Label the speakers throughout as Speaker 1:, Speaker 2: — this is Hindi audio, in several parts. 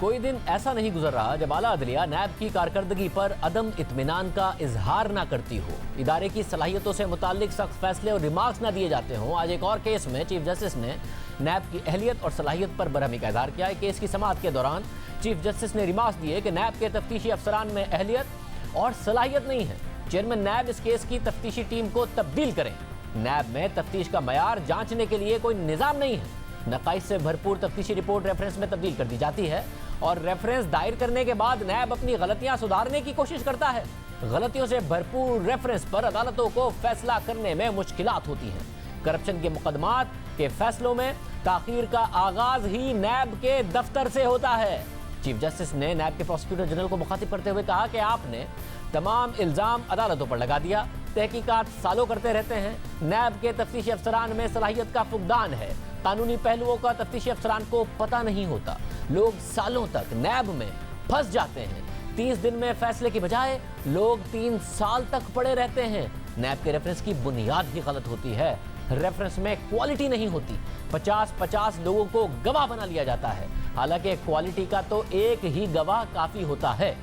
Speaker 1: कोई दिन ऐसा नहीं गुजर रहा जब आला अदलिया नैब की कारकर्दगी पर अदम इत्मीनान का इजहार ना करती हो, इदारे की सलाहियतों से मुताल्लिक सख्त फैसले और रिमार्क्स ना दिए जाते हों। आज एक और केस में चीफ जस्टिस ने नैब की अहलियत और सलाहियत पर बरहमी का इजहार किया है। केस की समाअत के दौरान चीफ जस्टिस ने रिमार्क्स दिए कि नैब के तफ्तीशी अफसरान में अहलियत और सलाहियत नहीं है। चेयरमैन नैब इस केस की तफ्तीशी टीम को तब्दील करें। नैब में तफ्तीश का मयार जांचने के लिए कोई निज़ाम नहीं है। नकाइश से भरपूर तफ्तीशी रिपोर्ट रेफरेंस में तब्दील कर दी जाती है और रेफरेंस दायर करने के बाद नैब अपनी गलतियां सुधारने की कोशिश करता है। गलतियों से भरपूर रेफरेंस पर अदालतों को फैसला करने में मुश्किलात होती हैं। करप्शन के मुकदमात के फैसलों में ताखीर का आगाज ही नैब के दफ्तर से होता है। चीफ जस्टिस ने नैब के प्रोसिक्यूटर जनरल को मुखातिब करते हुए कहा कि आपने तमाम इल्जाम अदालतों पर लगा दिया। तहकीकात सालों करते रहते हैं। नैब के तफ्तीशी अफसरान में सलाहियत का फुकदान है। कानूनी पहलुओं का तफ्तीशी अफसरान को पता नहीं होता। लोग सालों तक नैब में फंस जाते हैं। 30 दिन में फैसले की बजाय लोग 3 साल तक पड़े रहते हैं। नैब के रेफरेंस की बुनियाद ही गलत होती है। रेफरेंस में क्वालिटी नहीं होती। 50-50 लोगों को गवाह बना लिया जाता है। हालांकि क्वालिटी का तो एक ही गवाह काफी होता है।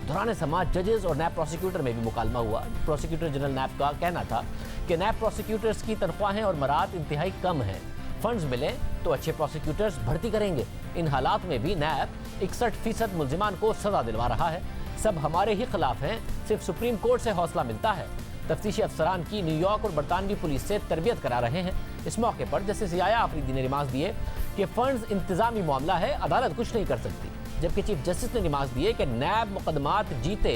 Speaker 1: दौरान समाज जजेस और नैब प्रोसिक्यूटर में भी मुकालमा हुआ। प्रोसिक्यूटर जनरल नैब का कहना था कि नैब प्रोसिक्यूटर्स की तनख्वाहें और मरात इंतहाई कम हैं। फंड्स मिले तो अच्छे प्रोसिक्यूटर्स भर्ती करेंगे। इन हालात में भी नैब 61% मुल्जिमान को सजा दिलवा रहा है। सब हमारे ही खिलाफ हैं। सिर्फ सुप्रीम कोर्ट से हौसला मिलता है। तफ्तीशी अफसरान की न्यूयॉर्क और बरतानवी पुलिस से तरबियत करा रहे हैं। इस मौके पर जस्टिस याया आफरीदी ने रिमार्क्स दिए कि फंड्स इंतजामी मामला है, अदालत कुछ नहीं कर सकती। जबकि चीफ जस्टिस ने रिमार्क्स दिए कि नैब मुकदमात जीते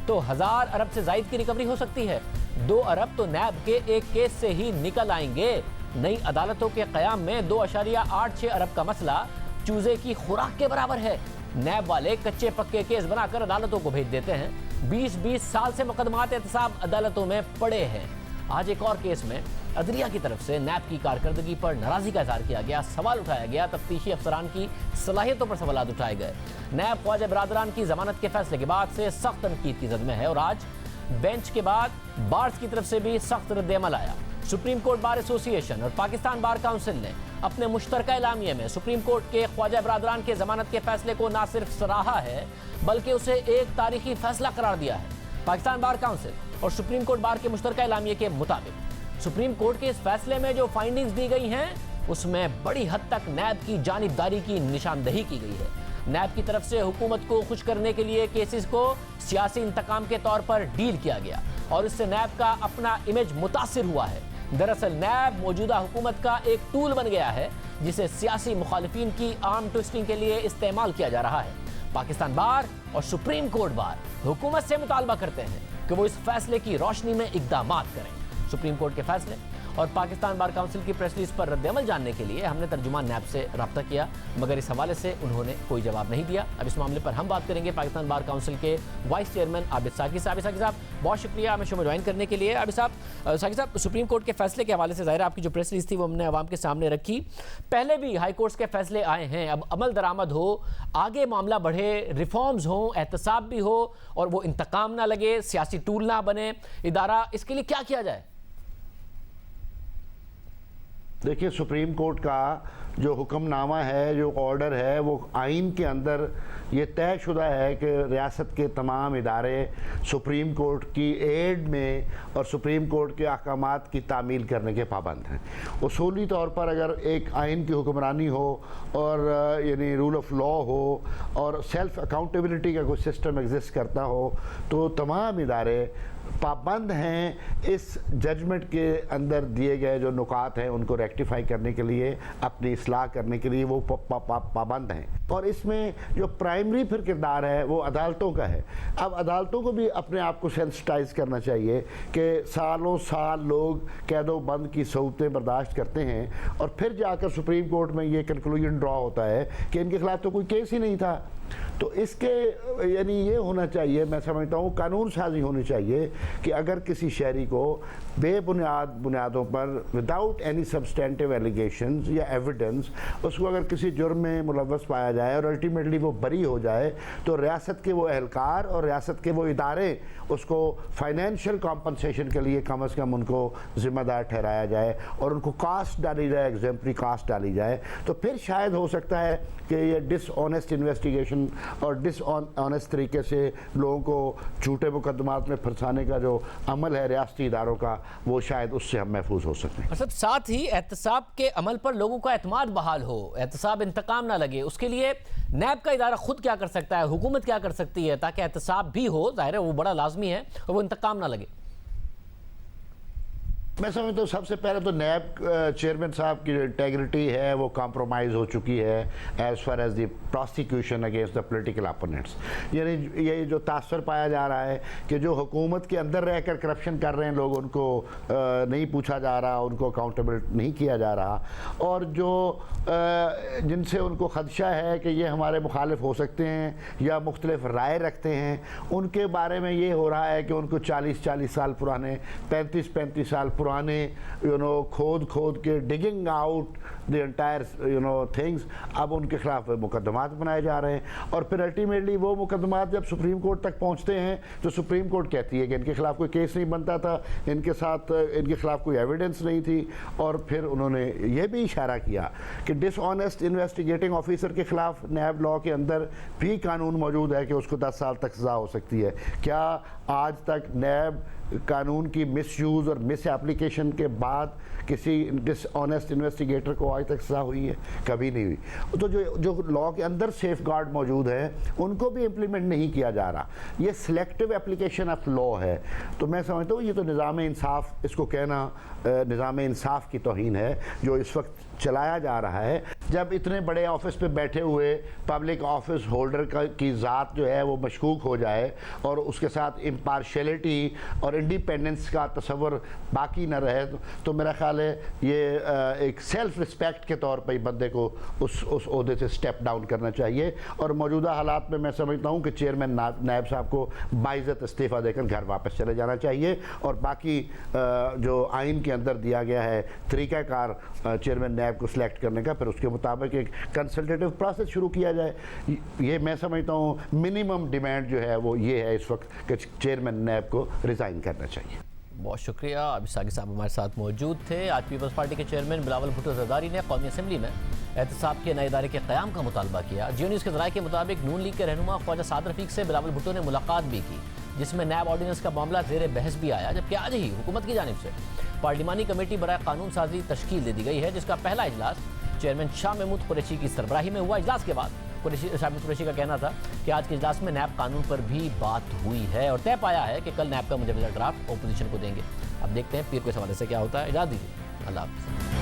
Speaker 1: तो 1000 अरब से जायद की रिकवरी हो सकती है। 2 अरब तो नैब के एक केस से ही निकल आएंगे। नई अदालतों के कयाम में 2.86 अरब का मसला चूजे की खुराक के बराबर है। नैब वाले कच्चे पक्के केस बनाकर अदालतों को भेज देते हैं। 20-20 साल से मुकदमात एहतसाब अदालतों में पड़े हैं। आज एक और केस में अदलिया की तरफ से नैब की कारकर्दगी पर नाराजगी का इजहार किया गया। सवाल उठाया गया। तफ्तीशी अफसरान की सलाहियतों पर सवाल उठाए गए। नैब ख्वाजा बिरादरान की जमानत के फैसले के बाद से सख्त तनकीद की जद में है और आज बेंच के बाद बार्स की तरफ से भी सख्त रद्द-ए-अमल आया। सुप्रीम कोर्ट बार एसोसिएशन और पाकिस्तान बार काउंसिल ने अपने मुश्तरका एलामिये में सुप्रीम कोर्ट के ख्वाजा बिरादरान के जमानत के फैसले को न सिर्फ सराहा है बल्कि उसे एक तारीखी फैसला करार दिया है। पाकिस्तान बार काउंसिल और सुप्रीम कोर्ट बार के मुश्तरका एलामिये के मुताबिक सुप्रीम कोर्ट के इस फैसले में जो फाइंडिंग्स दी गई हैं उसमें बड़ी हद तक नैब की जानिबदारी की निशानदही की गई है। नैब की तरफ से हुकूमत को खुश करने के लिए केसेस को सियासी इंतकाम के तौर पर डील किया गया और इससे नैब का अपना इमेज मुतासिर हुआ है। दरअसल नैब मौजूदा हुकूमत का एक टूल बन गया है जिसे सियासी मुखालिफिन की आर्म ट्विस्टिंग के लिए इस्तेमाल किया जा रहा है। पाकिस्तान बार और सुप्रीम कोर्ट बार हुकूमत से मुतालबा करते हैं कि वो इस फैसले की रोशनी में इक़दामात करें। सुप्रीम कोर्ट के फैसले और पाकिस्तान बार काउंसिल की प्रेस रिलीज पर रद्द-ए-अमल जानने के लिए हमने तर्जुमान नैब से रब्ता किया मगर इस हवाले से उन्होंने कोई जवाब नहीं दिया। अब इस मामले पर हम बात करेंगे पाकिस्तान बार काउंसिल के वाइस चेयरमैन आबिद साकी साहब। साकी साहब बहुत शुक्रिया हमें शो में ज्वाइन करने के लिए। आबिद साहब, साकी साहब, सुप्रीम कोर्ट के फैसले के हवाले से ज़ाहिर आपकी जो प्रेस रिलीज थी वो हमने आवाम के सामने रखी। पहले भी हाई कोर्ट्स के फैसले आए हैं, अब अमल दरामद हो, आगे मामला बढ़े, रिफॉर्म्स हो, एहतसाब भी हो और वो इंतकाम ना लगे, सियासी टूल ना बने इदारा, इसके लिए क्या किया जाए?
Speaker 2: देखिए, सुप्रीम कोर्ट का जो हुक्मनामा है, जो ऑर्डर है, वो आइन के अंदर ये तयशुदा है कि रियासत के तमाम इदारे सुप्रीम कोर्ट की एड में और सुप्रीम कोर्ट के अहकामात की तामील करने के पाबंद हैं। उसूली तौर पर अगर एक आइन की हुक्मरानी हो और यानी रूल ऑफ लॉ हो और सेल्फ अकाउंटेबिलिटी का कोई सिस्टम एग्जिस्ट करता हो तो तमाम इदारे पाबंद हैं इस जजमेंट के अंदर दिए गए जो नुकात हैं उनको रेक्टिफाई करने के लिए, अपनी इस्लाह करने के लिए वो पाबंद हैं। और इसमें जो प्राइमरी फिर किरदार है वो अदालतों का है। अब अदालतों को भी अपने आप को सेंसिटाइज करना चाहिए कि सालों साल लोग कैदो बंद की सहूलतें बर्दाश्त करते हैं और फिर जाकर सुप्रीम कोर्ट में ये कंक्लूजन ड्रॉ होता है कि इनके खिलाफ तो कोई केस ही नहीं था। तो इसके यानी ये होना चाहिए, मैं समझता हूँ कानून साजी होनी चाहिए कि अगर किसी शहरी को बुनियादों पर विदाउट एनी सब्सटेंटिव एलिगेशंस या एविडेंस उसको अगर किसी जुर्म में मुलव्वस पाया जाए और अल्टीमेटली वो बरी हो जाए, तो रियासत के वो एहलकार और रियासत के वो इदारे उसको फाइनेंशियल कॉम्पनसेशन के लिए कम से कम उनको जिम्मेदार ठहराया जाए और उनको कास्ट डाली जाए, एग्जेम्परी कास्ट डाली जाए। तो फिर शायद हो सकता है कि ये डिसऑनेस्ट इन्वेस्टिगेशन और डिसऑनेस्ट तरीके से लोगों को झूठे मुकदमात में फंसाने का जो अमल है रियासती इदारों का, वो शायद उससे हम महफूज हो सकें।
Speaker 1: असद, साथ ही एहतसाब के अमल पर लोगों का एतमाद बहाल हो, एहतसाब इंतकाम ना लगे, उसके लिए नैब का इदारा खुद क्या कर सकता है, हुकूमत क्या कर सकती है ताकि एहतसाब भी हो, जाहिर है वो बड़ा लाजमी है, और वो इंतकाम ना लगे?
Speaker 2: मैं समझता हूँ सबसे पहले तो नैब चेयरमैन साहब की जो इंटेग्रिटी है वो कॉम्प्रोमाइज़ हो चुकी है as far as the prosecution against the political opponents. यानी ये जो तासर पाया जा रहा है कि जो हुकूमत के अंदर रहकर करप्शन कर रहे हैं लोग, उनको नहीं पूछा जा रहा, उनको अकाउंटेबल नहीं किया जा रहा, और जो जिनसे उनको खदशा है कि ये हमारे मुखालिफ हो सकते हैं या मुख्तलिफ राय रखते हैं, उनके बारे में ये हो रहा है कि उनको 40-40 साल पुराने, 35-35 साल पुराने खोद के digging out the entire things, अब उनके खिलाफ मुकदमात बनाए जा रहे हैं। और फिर अल्टीमेटली वो मुकदमात जब सुप्रीम कोर्ट तक पहुंचते हैं तो सुप्रीम कोर्ट कहती है कि इनके खिलाफ कोई केस नहीं बनता था, इनके खिलाफ कोई एविडेंस नहीं थी। और फिर उन्होंने ये भी इशारा किया कि डिसऑनेस्ट इन्वेस्टिगेटिंग ऑफिसर के खिलाफ नैब लॉ के अंदर भी कानून मौजूद है कि उसको 10 साल तक सजा हो सकती है। क्या आज तक नैब कानून की मिसयूज़ और मिस एप्लीकेशन के बाद किसी डिसऑनेस्ट इन्वेस्टिगेटर को आज तक सजा हुई है? कभी नहीं हुई। तो जो लॉ के अंदर सेफ गार्ड मौजूद है उनको भी इम्प्लीमेंट नहीं किया जा रहा। ये सिलेक्टिव एप्लीकेशन ऑफ लॉ है। तो मैं समझता हूँ ये तो निज़ाम इंसाफ, इसको कहना निज़ाम इंसाफ की तौहीन है जो इस वक्त चलाया जा रहा है। जब इतने बड़े ऑफिस पे बैठे हुए पब्लिक ऑफिस होल्डर की ज़ात जो है वो मशकूक हो जाए और उसके साथ इम्पार्शलिटी और इंडिपेंडेंस का तस्वर बाकी न रहे, तो मेरा ख्याल है ये एक सेल्फ रिस्पेक्ट के तौर पर बंदे को उस ओहदे से स्टेप डाउन करना चाहिए। और मौजूदा हालात में मैं समझता हूँ कि चेयरमैन नायब साहब को बाइज़्ज़त इस्तीफ़ा देकर घर वापस चले जाना चाहिए और बाकी जो आइन के अंदर दिया गया है तरीक़ाकार चेयरमैन नैब को सिलेक्ट करने का, फिर उसके मुताबिक एक कंसल्टेटिव प्रोसेस शुरू किया जाए। ये मैं समझता हूँ मिनिमम डिमांड जो है वो ये है इस वक्त कि चेयरमैन नैब को रिज़ाइन करना चाहिए।
Speaker 1: बहुत शुक्रिया। अभी सागी साहब हमारे साथ मौजूद थे। आज पीपल्स पार्टी के चेयरमैन बिलावल भुट्टो ज़रदारी ने कौमी असम्बली में एहतसाब के नए इदारे के क़याम का मुतालबा किया। जियो न्यूज़ के ज़राए के मुताबिक नून लीग के रहनुमा ख्वाजा साद रफ़ीक से बिलावल भुट्टो ने मुलाकात भी की, जिसमें नैब ऑर्डिनेंस का मामला ज़ेर बहस भी आया। जबकि आज ही हुकूमत की जानिब से पार्लिमानी कमेटी बराए कानून साजी तश्कील दे दी गई है, जिसका पहला इजलास चेयरमैन शाह महमूद कुरैशी की सरबराही में हुआ। इजलास के बाद शाह महमूद कुरैशी का कहना था कि आज के इजलास में नैब कानून पर भी बात हुई है और तय पाया है कि कल नैब का मुजवजा ड्राफ्ट ओपोजिशन को देंगे। अब देखते हैं पीर को इस हवाले से क्या होता है। इजाज़त दीजिए, अल्लाह हाफ़िज़।